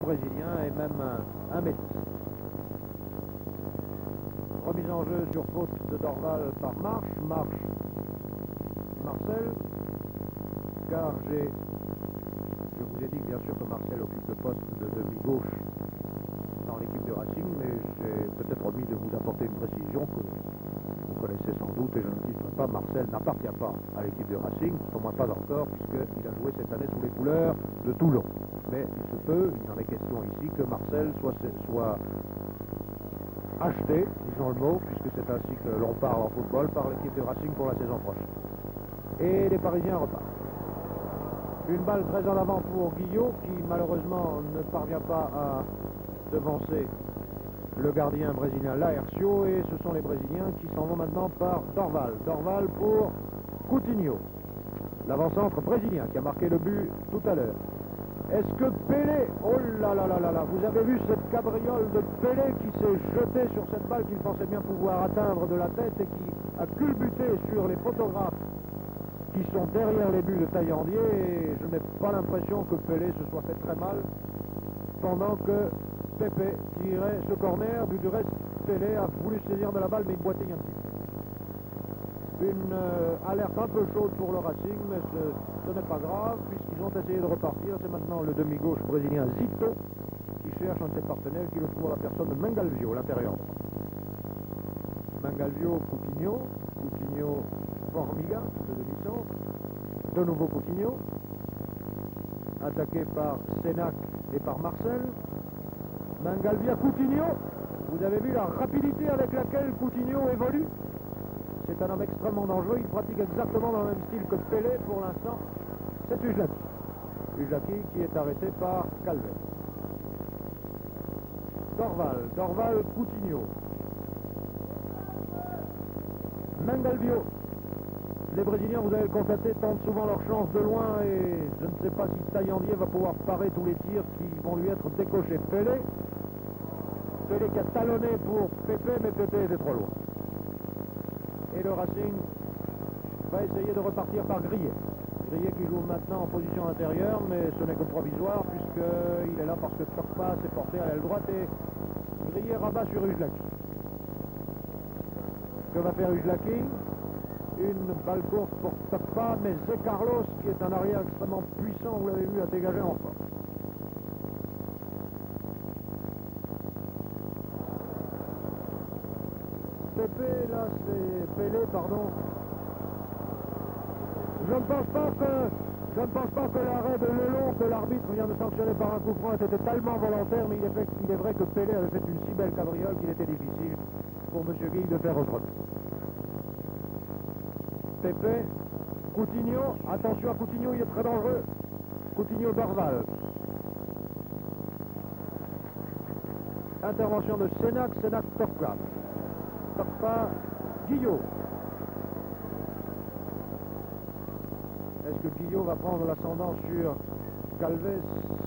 brésilien et même un métis. Remise en jeu sur faute de Dorval par Marche, Marcel, car je vous ai dit bien sûr que Marcel occupe le poste de demi-gauche dans l'équipe de Racing, mais j'ai peut-être omis de vous apporter une précision que vous connaissez sans doute, et je ne dis pas, Marcel n'appartient pas à l'équipe de Racing, au moins pas encore, puisqu'il a joué cette année sous les couleurs de Toulon. Mais il se peut, il en est question ici, que Marcel soit acheté, disons le mot, puisque c'est ainsi que l'on parle en football, par l'équipe de Racing pour la saison prochaine. Et les Parisiens repartent. Une balle très en avant pour Guillot, qui malheureusement ne parvient pas à devancer le gardien brésilien Laercio, et ce sont les Brésiliens qui s'en vont maintenant par Dorval. Dorval pour Coutinho, l'avant-centre brésilien qui a marqué le but tout à l'heure. Est-ce que Pelé, oh là là là là là, vous avez vu cette cabriole de Pelé qui s'est jeté sur cette balle qu'il pensait bien pouvoir atteindre de la tête et qui a culbuté sur les photographes qui sont derrière les buts de Taillandier, et je n'ai pas l'impression que Pelé se soit fait très mal pendant que Pepe tirait ce corner. Du reste, Pelé a voulu saisir de la balle mais il boitille un petit peu. Une alerte un peu chaude pour le Racing, mais ce n'est pas grave puisqu'ils ont essayé de repartir. C'est maintenant le demi-gauche brésilien Zito qui cherche un de ses partenaires, qui le trouve à la personne de Mangalvio, l'intérieur droit. Mangalvio, Coutinho, Formiga, le demi-centre. De nouveau Coutinho, attaqué par Sénac et par Marcel. Mangalvia, Coutinho, vous avez vu la rapidité avec laquelle Coutinho évolue. C'est un homme extrêmement dangereux, il pratique exactement dans le même style que Pelé pour l'instant. C'est Ujlaki. Ujlaki qui est arrêté par Calvet. Dorval, Coutinho. Mangalvio. Les Brésiliens, vous avez le constaté, tentent souvent leur chance de loin, et je ne sais pas si Taillandier va pouvoir parer tous les tirs qui vont lui être décochés. Pelé qui a talonné pour Pepe, mais Pepe était trop loin. Et le Racing va essayer de repartir par Grillet. Grillet qui joue maintenant en position intérieure, mais ce n'est que provisoire puisqu'il est là parce que Torpa s'est porté à l'aile droite et Grillet rabat sur Ujlaki. Que va faire Ujlaki? Une balle courte pour Torpa, mais c'est Carlos qui est un arrière extrêmement puissant, vous l'avez vu, à dégager en force. Pepe, là, c'est Pelé, pardon. Je ne pense pas que l'arrêt de Lelon, que l'arbitre vient de sanctionner par un coup franc, était tellement volontaire, mais il est vrai que Pelé avait fait une si belle cabriole qu'il était difficile pour M. Guille de faire autrement. Pepe, Coutinho, attention à Coutinho, il est très dangereux. Coutinho, Dorval. Intervention de Sénac, Torpa. Torpa, Guillot. Est-ce que Guillot va prendre l'ascendant sur Calvet?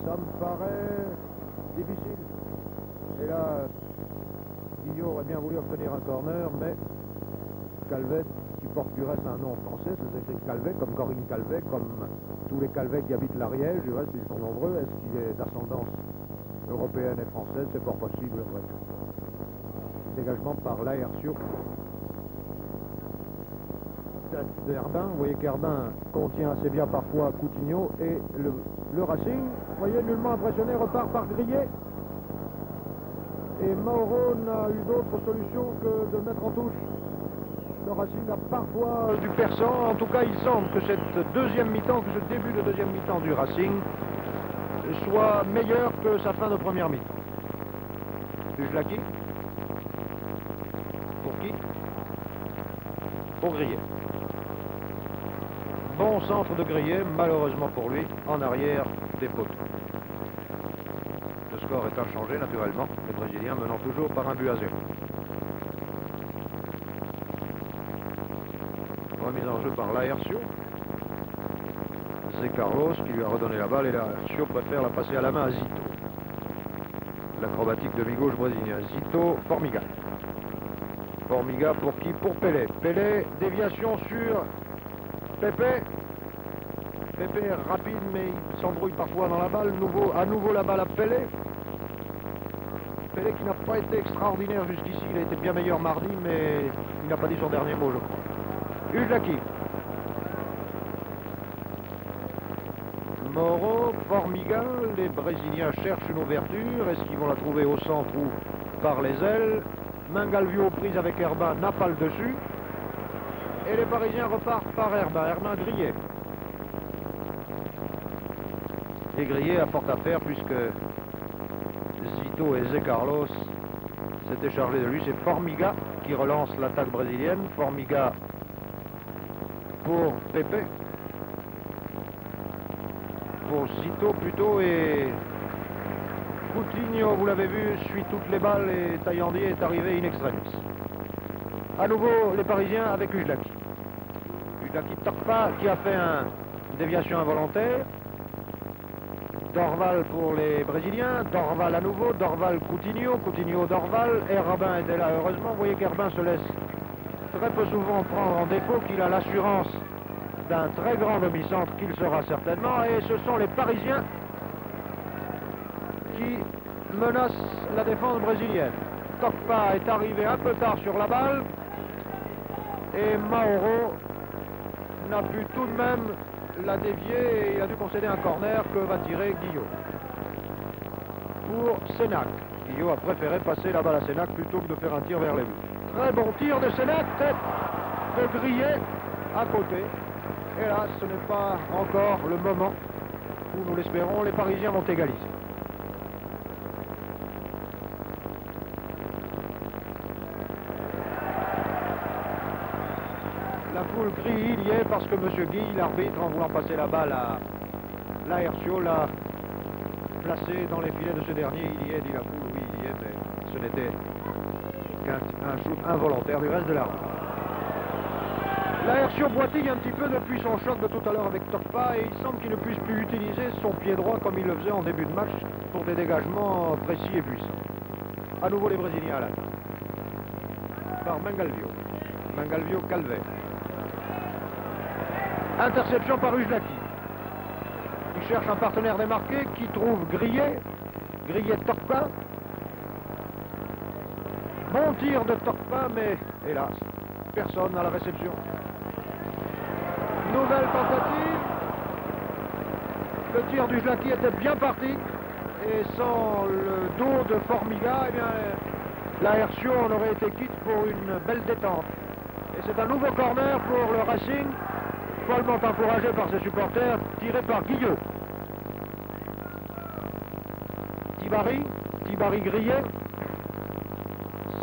Ça me paraît difficile. Et là, Guillot aurait bien voulu obtenir un corner, mais Calvet, qui porte du reste un nom français, ça s'écrit Calvet, comme Corinne Calvet, comme tous les Calvets qui habitent l'Ariège, du reste ils sont nombreux. Est-ce qu'il est d'ascendance européenne et française? C'est pas possible, après tout. Dégagement par Laercio. Herbin, vous voyez qu'Herbin contient assez bien parfois Coutinho, et le Racing, vous voyez, nullement impressionné, repart par Grillet. Et Mauro n'a eu d'autre solution que de mettre en touche. Le Racing a parfois du perçant. En tout cas, il semble que cette deuxième mi-temps, que ce début de deuxième mi-temps du Racing soit meilleur que sa fin de première mi-temps. Ujlaki. Pour qui? Pour Grillet. Bon centre de Grillet, malheureusement pour lui, en arrière des poteaux. Le score est inchangé naturellement, les Brésiliens menant toujours par un but à 0. Remise en jeu par Laercio. C'est Carlos qui lui a redonné la balle, et Laercio préfère la passer à la main à Zito. L'acrobatique demi-gauche brésilien. Zito, Formiga. Formiga pour qui? Pour Pelé. Pelé, déviation sur Pepe. Pepe est rapide, mais il s'embrouille parfois dans la balle. À nouveau la balle à Pelé. Pelé qui n'a pas été extraordinaire jusqu'ici. Il a été bien meilleur mardi, mais il n'a pas dit son dernier mot, je crois. Ujlaki. Moro, Formiga. Les Brésiliens cherchent une ouverture. Est-ce qu'ils vont la trouver au centre ou par les ailes? Mangalvio prise avec Herbin n'a pas le dessus. Et les Parisiens repartent par Herbin. Herbin grillé. Et grillé a fort à faire puisque Zito et Zé Carlos s'étaient chargés de lui. C'est Formiga qui relance l'attaque brésilienne. Formiga pour Pepe. Pour Zito plutôt, et Coutinho, vous l'avez vu, suit toutes les balles et Taillandier est arrivé in extremis. À nouveau les Parisiens avec Ujlaki. Ujlaki Tokpa qui a fait une déviation involontaire. Dorval pour les Brésiliens, Dorval à nouveau, Dorval Coutinho, Coutinho Dorval, Herbin était là heureusement. Vous voyez qu'Herbin se laisse très peu souvent prendre en défaut, qu'il a l'assurance d'un très grand demi-centre qu'il sera certainement, et ce sont les Parisiens qui menacent la défense brésilienne. Tokpa est arrivé un peu tard sur la balle et Mauro n'a pu tout de même la dévier et il a dû concéder un corner que va tirer Guillot. Pour Sénac. Guillot a préféré passer la balle à Sénac plutôt que de faire un tir vers les buts. Très bon tir de Sénac, tête de Grillet à côté. Hélas, ce n'est pas encore le moment où nous l'espérons, les Parisiens vont égaliser. La foule crie, il y est, parce que M. Guy, l'arbitre, en voulant passer la balle à Laercio, l'a placé dans les filets de ce dernier. Il y est, dit la foule, oui, il y est, mais ce n'était qu'un shoot involontaire du reste de la route. Laercio boitille un petit peu depuis son choc de tout à l'heure avec Tokpa et il semble qu'il ne puisse plus utiliser son pied droit comme il le faisait en début de match pour des dégagements précis et puissants. À nouveau les Brésiliens à l'attaque. Par Mangalvio. Mangalvio Calvet. Interception par Ujlaki. Il cherche un partenaire démarqué qui trouve Grillet. Grillet Tokpa. Bon tir de Tokpa, mais hélas, personne à la réception. Nouvelle tentative. Le tir d'Ujlaki était bien parti. Et sans le dos de Formiga, eh bien, Laercio en aurait été quitte pour une belle détente. Et c'est un nouveau corner pour le Racing, follement encouragé par ses supporters, tiré par Guillot. Tibari Grillet.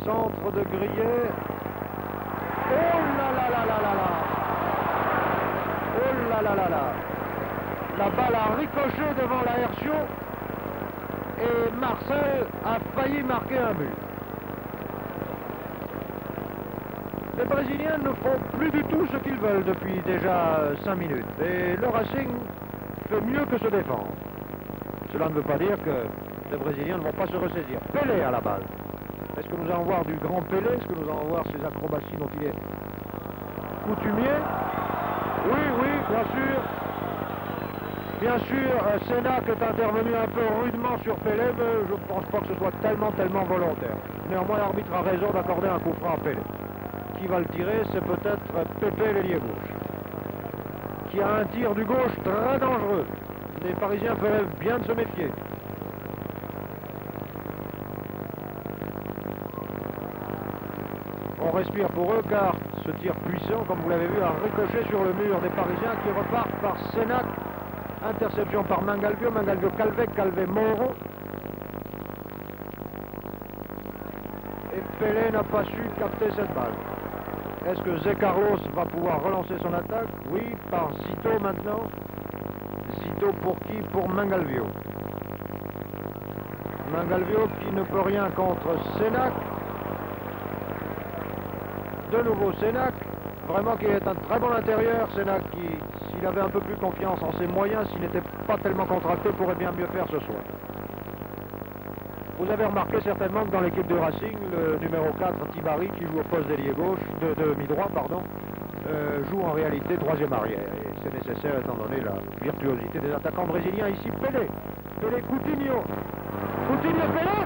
Centre de Grillet. Oh là là là là là là! Oh là là là là! La balle a ricoché devant Laercio et Marcel a failli marquer un but. Les Brésiliens ne font plus du tout ce qu'ils veulent depuis déjà 5 minutes. Et le Racing fait mieux que se défendre. Cela ne veut pas dire que les Brésiliens ne vont pas se ressaisir. Pelé à la balle. Est-ce que nous allons voir du grand Pelé? Est-ce que nous allons voir ces acrobaties dont il est coutumier? Oui, oui, bien sûr. Bien sûr, Sénac est intervenu un peu rudement sur Pelé, mais je ne pense pas que ce soit tellement volontaire. Néanmoins, l'arbitre a raison d'accorder un coup franc à Pelé. Qui va le tirer, c'est peut-être Pepe, l'ailier gauche, qui a un tir du gauche très dangereux. Les Parisiens feraient bien de se méfier. On respire pour eux car ce tir puissant, comme vous l'avez vu, a ricoché sur le mur des Parisiens qui repartent par Sénac. Interception par Mangalvio, Mangalvio Calvet, Calvet Moro. Et Pelé n'a pas su capter cette balle. Est-ce que Zé Carlos va pouvoir relancer son attaque? Oui, par Zito maintenant. Zito pour qui? Pour Mangalvio. Mangalvio qui ne peut rien contre Sénac. De nouveau Sénac. Vraiment qui est un très bon intérieur. Sénac qui, s'il avait un peu plus confiance en ses moyens, s'il n'était pas tellement contracté, pourrait bien mieux faire ce soir. Vous avez remarqué certainement que dans l'équipe de Racing, le numéro 4, Tibari, qui joue au poste d'ailier gauche, de mi-droit, pardon, joue en réalité troisième arrière. Et c'est nécessaire étant donné la virtuosité des attaquants brésiliens. Ici, Pelé. Pelé, Coutinho. Coutinho, Pelé.